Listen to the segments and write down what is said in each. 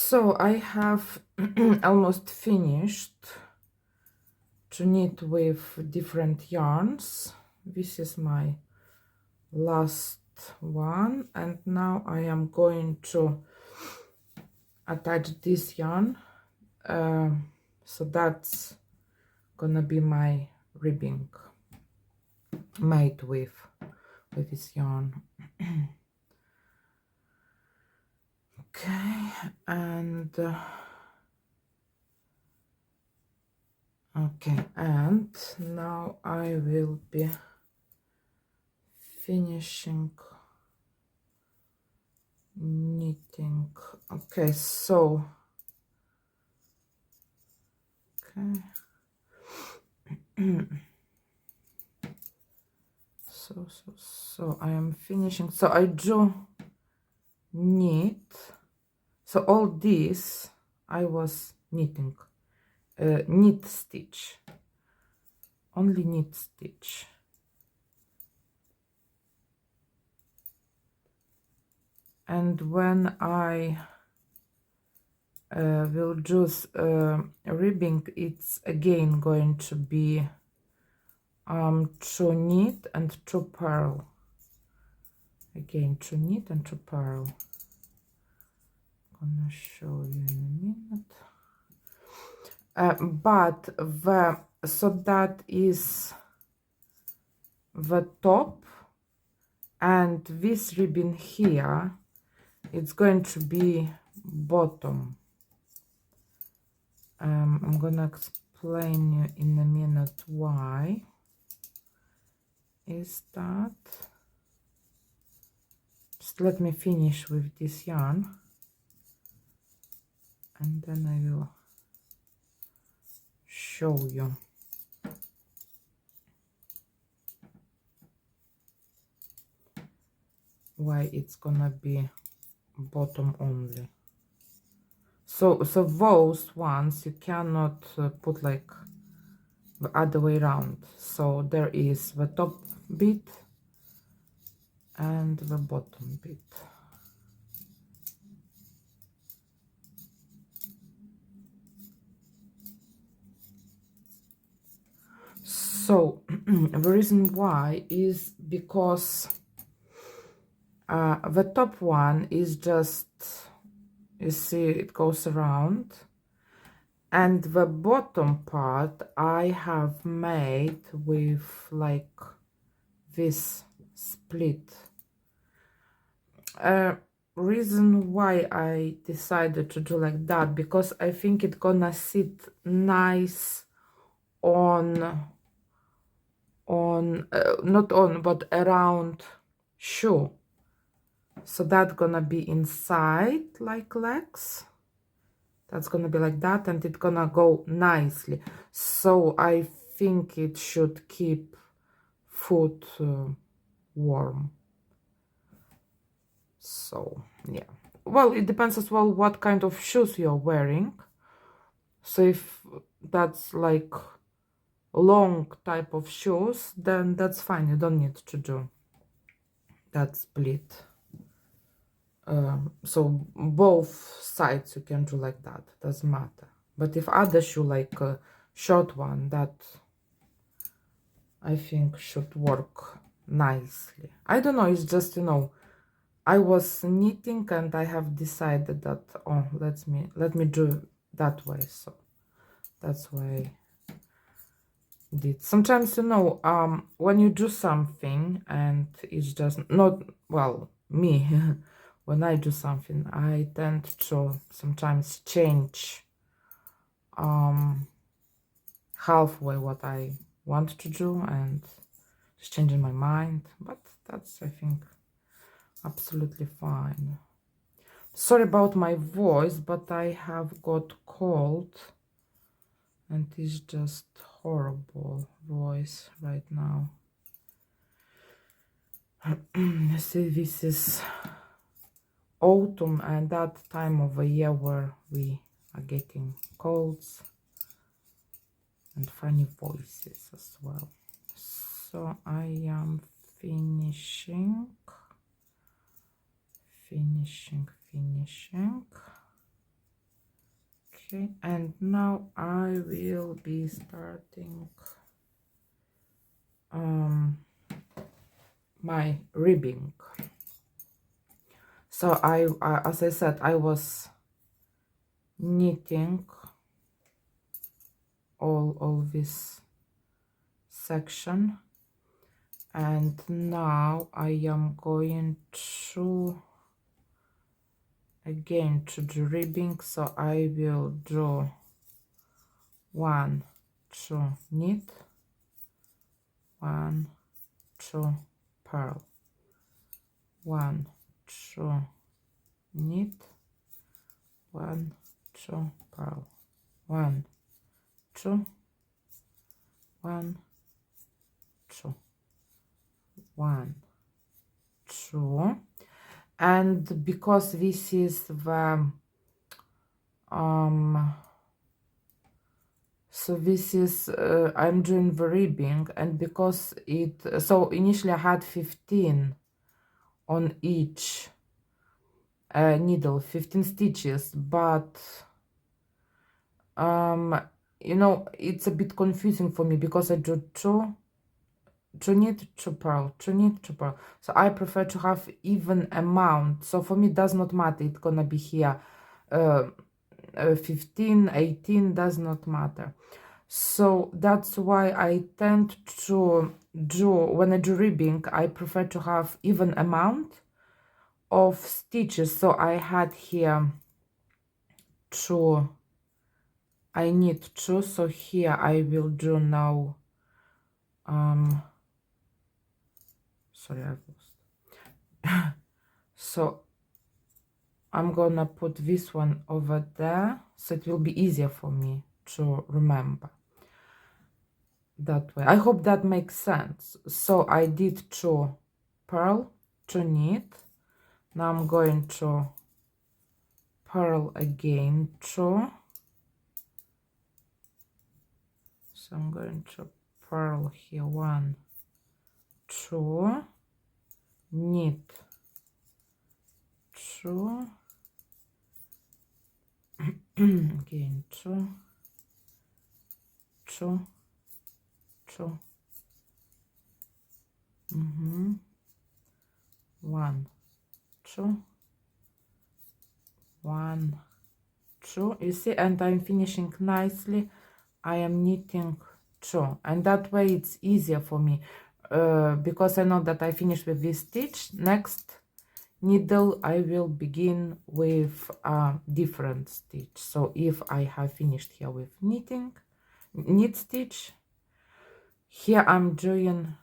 So I have almost finished to knit with different yarns. This is my last one, and now I am going to attach this yarn. So that's gonna be my ribbing made with this yarn. Okay, and okay, and now I will be finishing knitting. Okay, so okay. So I am finishing. So I do knit. So all this I was knitting, knit stitch, only knit stitch. And when I will do ribbing, it's again going to be to knit and to purl. Again, to knit and to purl. I'm gonna show you in a minute. But so that is the top, and this ribbon here, it's going to be bottom. I'm gonna explain you in a minute why is that. Just let me finish with this yarn, and then I will show you. Why it's gonna be bottom only. So those ones you cannot put like the other way around. So there is the top bit and the bottom bit. So the reason why is because the top one is just, you see, it goes around, and the bottom part I have made with like this split. Reason why I decided to do like that, because I think it's gonna sit nice on not on but around shoe. So that's gonna be inside like legs, that's gonna be like that, and it's gonna go nicely. So I think it should keep foot warm. So yeah, well, it depends as well what kind of shoes you're wearing. So if that's like long type of shoes, then that's fine, you don't need to do that split. So both sides you can do like that, doesn't matter. But if other shoe, like a short one, that I think should work nicely. I don't know, it's just, you know, I was knitting and I have decided that, oh, let me do that way. So that's why I did. Sometimes, you know, when you do something and it's just not, well, me, when I do something, I tend to sometimes change halfway what I want to do and just changing my mind. But that's, I think, absolutely fine. Sorry about my voice, but I have got cold and it's just horrible voice right now. See, this is autumn and that time of the year where we are getting colds and funny voices as well. So I am finishing. Okay, and now I will be starting my ribbing. So as I said, I was knitting all this section, and now I am going to again to do ribbing. So I will do 1, 2 knit, 1, 2 purl, 1, 2 knit, 1, 2 purl, 1, 2, 1, 2, 1, 2. And because this is the so this is I'm doing the ribbing, and because it, so initially I had 15 on each needle, 15 stitches, but you know, it's a bit confusing for me because I do two knit, two purl, two knit, two purl. So I prefer to have even amount. So for me it does not matter, it's gonna be here 15, 18, does not matter. So that's why I tend to do, when I do ribbing, I prefer to have even amount of stitches. So I had here 2, I need 2, so here I will do now sorry, I've lost. So I'm gonna put this one over there, so it will be easier for me to remember that way. I hope that makes sense. So I did 2 purl, 2 knit. Now I'm going to purl again 2. So I'm going to purl here 1, 2, knit 2, again 2, 2, 2, 1, 2, 1, 2. You see, and I'm finishing nicely. I am knitting 2, and that way it's easier for me because I know that I finished with this stitch. Next needle I will begin with a different stitch. So if I have finished here with knit stitch, here I'm doing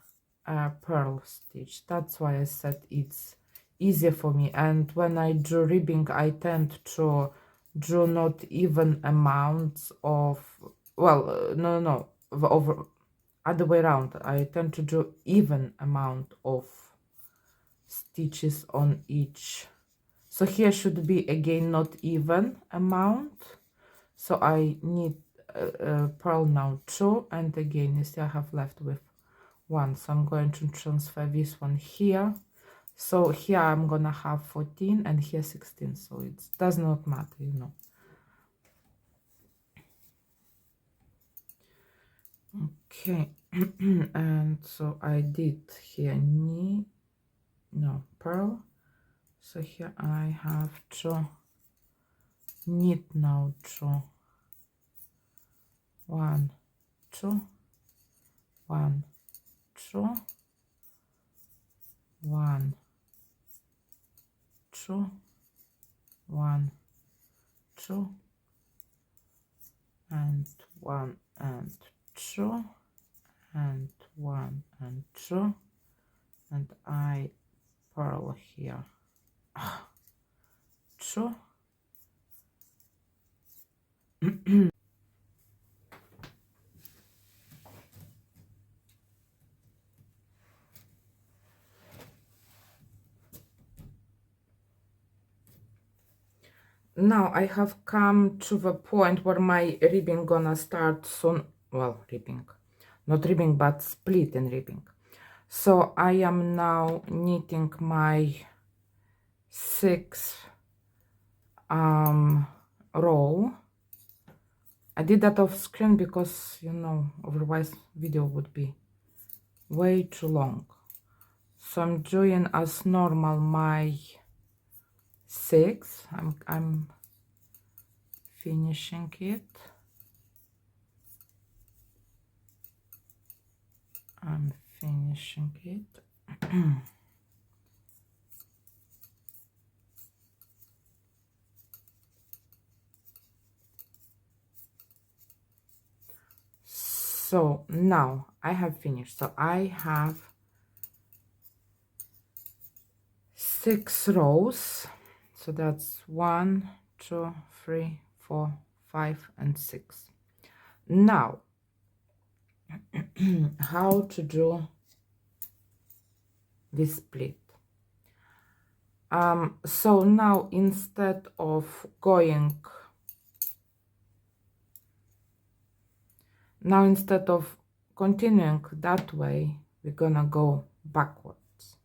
a purl stitch. That's why I said it's easier for me. And when I do ribbing, I tend to do not even amounts of, well, no, over other way around. I tend to do even amount of stitches on each. So here should be again not even amount. So I need purl now 2, and again you see I have left with 1. So I'm going to transfer this one here. So here I'm gonna have 14 and here 16. So it does not matter, you know. Okay, and so I did here purl. So here I have to knit now 2, 1, 2, 1, 2, 1, 2, 1, 2, and 1 and 2, and 1 and 2, and I purl here 2. Now I have come to the point where my ribbing gonna start soon. Well, ribbing, not ribbing, but split in ribbing. So I am now knitting my 6th row. I did that off screen because, you know, otherwise video would be way too long. So I'm doing as normal my 6. I'm finishing it. I'm finishing it. So now I have finished. So I have 6 rows. So that's 1, 2, 3, 4, 5, and 6. Now, how to do this split? So now instead of continuing that way, we're gonna go backwards.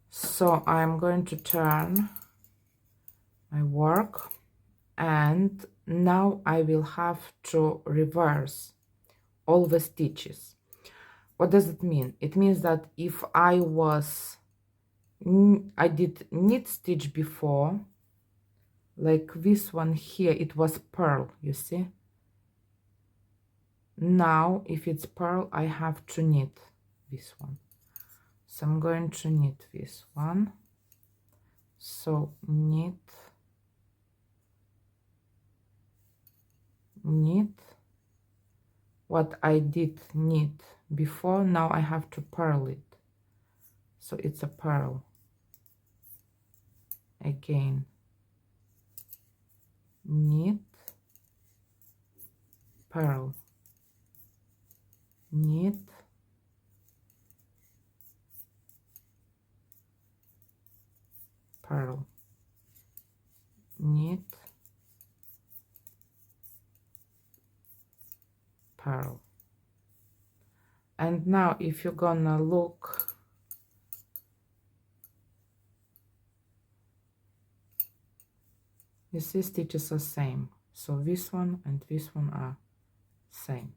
So I'm going to turn my work, and now I will have to reverse all the stitches. What does it mean? It means that if I did knit stitch before, like this one here, it was purl, you see. Now if it's purl, I have to knit this one. So I'm going to knit this one. So knit, what I did knit before, now I have to purl it. So it's a purl again, knit, purl, knit, purl, knit, purl. And now if you're gonna look, you see stitches are same. So this one and this one are same.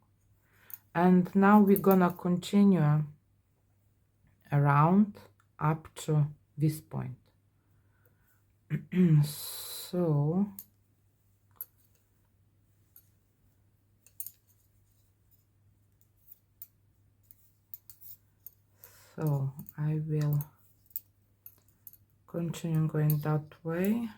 And now we're gonna continue around up to this point. So I will continue going that way.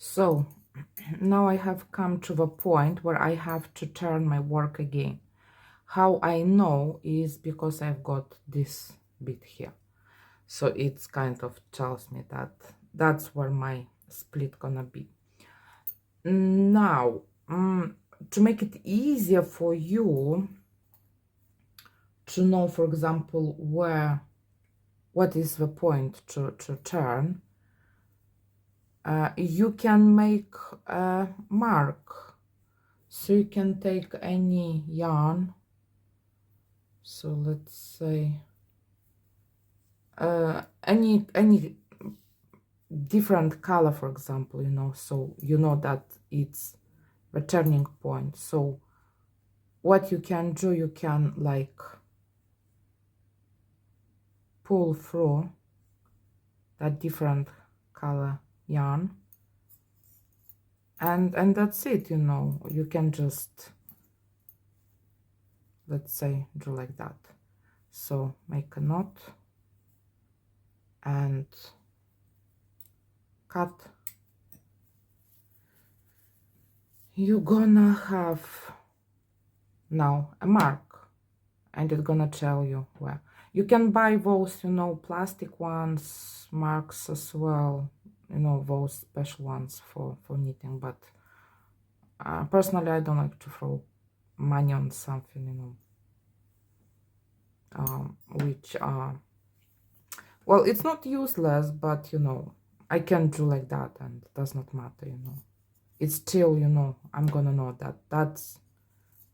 So now I have come to the point where I have to turn my work again. How I know is because I've got this bit here. So it's kind of tells me that that's where my split gonna be. Now, to make it easier for you to know, for example, what is the point to turn, you can make a mark. So you can take any yarn. So let's say any different color, for example, so you know that it's the turning point. So what you can do, you can like pull through that different color yarn, and that's it. You can just, let's say, do like that. So make a knot and cut. You're gonna have now a mark, and it's gonna tell you where. You can buy those, plastic ones, marks as well, those special ones for knitting, but personally I don't like to throw money on something, which well, it's not useless, but I can do like that and it does not matter. It's still, I'm gonna know that that's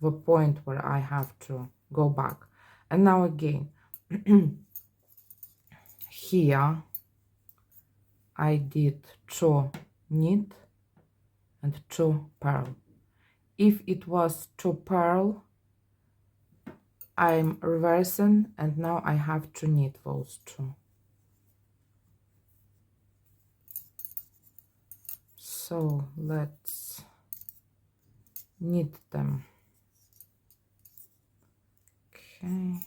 the point where I have to go back. And now again, here I did 2 knit and 2 purl. If it was 2 purl, I'm reversing, and now I have to knit those 2. So let's knit them. Okay,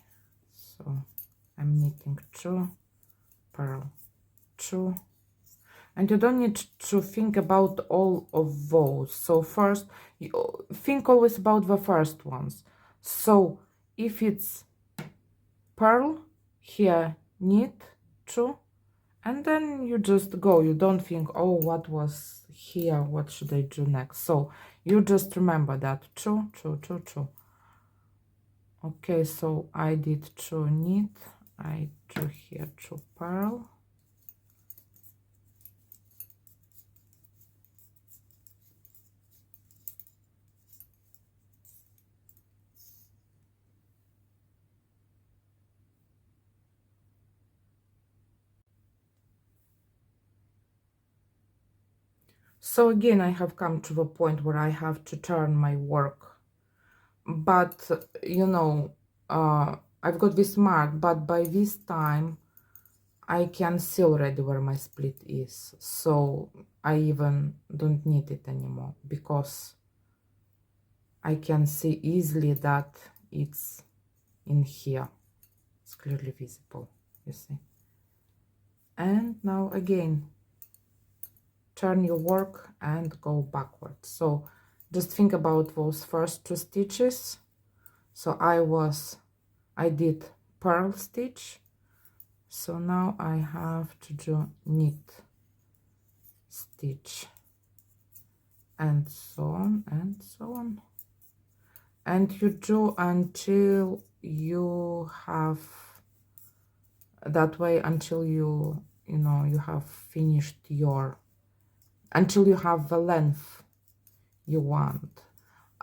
so I'm knitting 2, purl 2, and you don't need to think about all of those. So first, you think always about the first ones. So if it's purl, here knit 2, and then you just go. You don't think, oh, what was here, what should I do next? So you just remember that 2, 2, 2, 2. Okay, so I did 2 knit, I do here 2 purl, so again I have come to the point where I have to turn my work, but I've got this mark, but by this time I can see already where my split is, so I even don't need it anymore, because I can see easily that it's in here. It's clearly visible, you see. And now again, turn your work and go backwards. So just think about those first 2 stitches. So I did purl stitch, so now I have to do knit stitch, and so on and so on, and you do until you have that way, until you have finished your, until you have the length you want.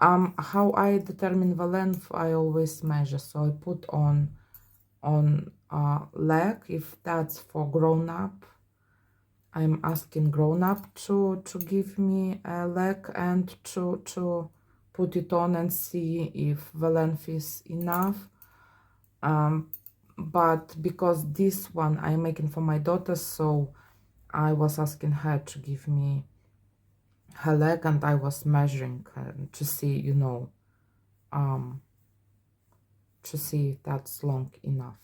How I determine the length, I always measure. So I put on leg, if that's for grown up, I'm asking grown up to give me a leg and to put it on and see if the length is enough. But because this one I'm making for my daughter, so I was asking her to give me her leg, and I was measuring to see, to see if that's long enough.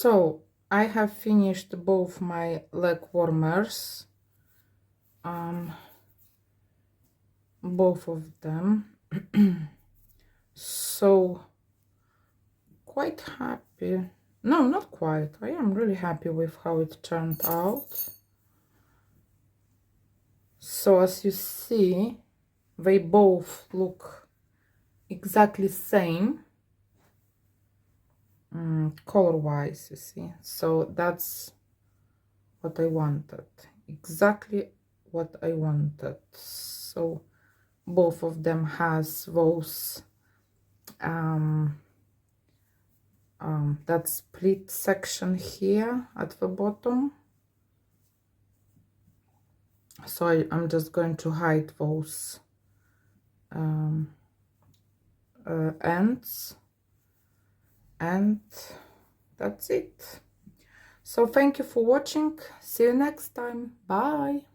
So I have finished both my leg warmers, both of them. So quite happy. No, not quite. I am really happy with how it turned out. So as you see, they both look exactly same, color-wise, you see. So that's what I wanted, exactly what I wanted. So both of them has those that split section here at the bottom. So I'm just going to hide those ends, and that's it. So thank you for watching. See you next time. Bye.